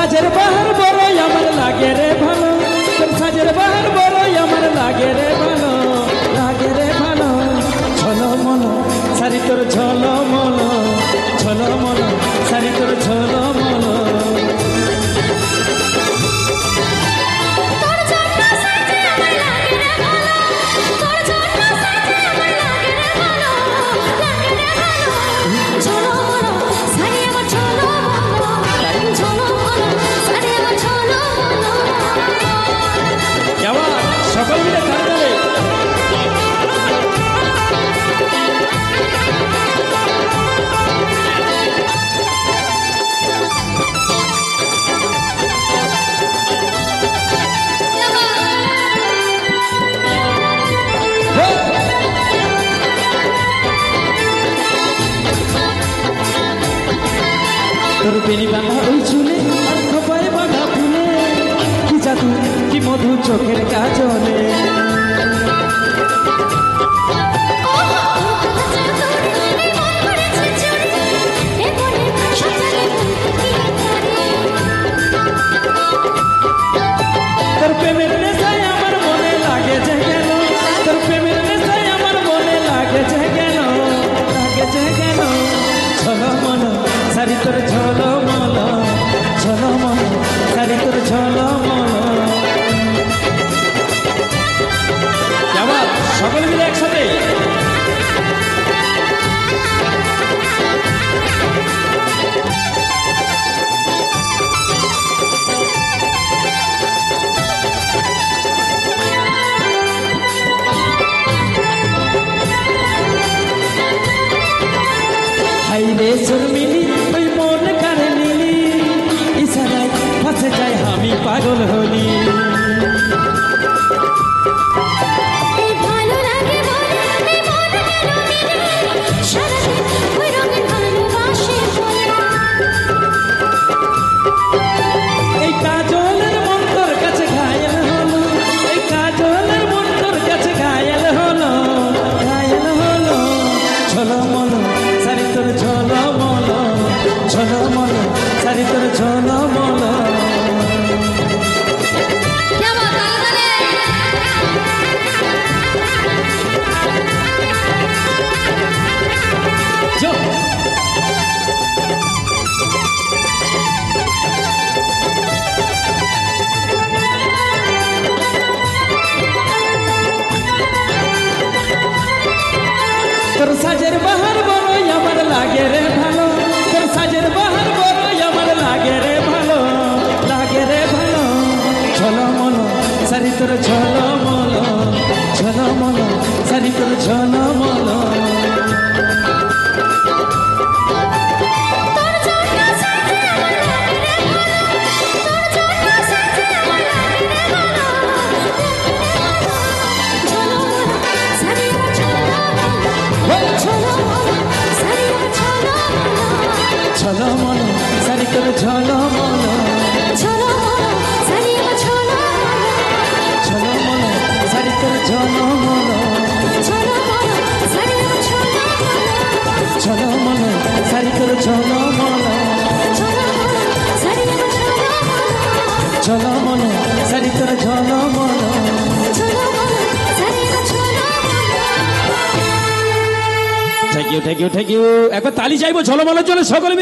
সাজের বাহার বড়ই আমার লাগে রে ভালো, তোর সাজের বাহার বড়ই আমার লাগে রে ভালো, লাগে রে ভালো। ছলো মলো সারি তোর ছলো মলো, ছলো মলো সারি তোর ছলো মলো। সকল মিলে তাড়াতাড়ি তোর বেনি বাঁধা ওই চুলে আর খোপায় বাঁধা ফুলে, কি জাদু কি মধু চোখের কাজলে। তোর প্রেমের নেশায় আমার মনে লাগে যে গেল, তোর প্রেমের নেশায় আমার মনে লাগে যে গেল, লাগে যে গেল। ছলো মলো সারি তোর ছলো মলো, ছলো মলো সারি তোর ছলো মলো। আবার সকলে মিলে একসাথে হাইরে শর্মিলি ওই মন কারে নিলি, ইশারায় ফাঁসে যায় আমি পাগল হলি। এই কাজলের মন তোর কাছে ঘায়েল হলো, এই কাজলের মন তোর কাছে ঘায়েল হলো, ঘায়েল হলো। ছলো মলো সারি তোর ছলো মলো, ছলো মলো সারি তোর ছলো মলো। তোর সাজের বাহার বড়ই আমার লাগে রে ভালো, তোর সাজের বাহার বড়ই আমার লাগে রে ভালো, লাগে রে ভালো। ছলো মলো সারি তোর ছলো মলো, ছলো মলো সারি তোর ছলো মলো। ছলো মলো সারি তোর ছলো মলো, ছলো মলো সারি তোর ছলো মলো, ছলো মলো সারি তোর ছলো মলো, ছলো মলো সারি তোর ছলো মলো। Thank you thank you thank you. একবার তালি চাইবো ছলো মলোর জন্য সকলে মিলে।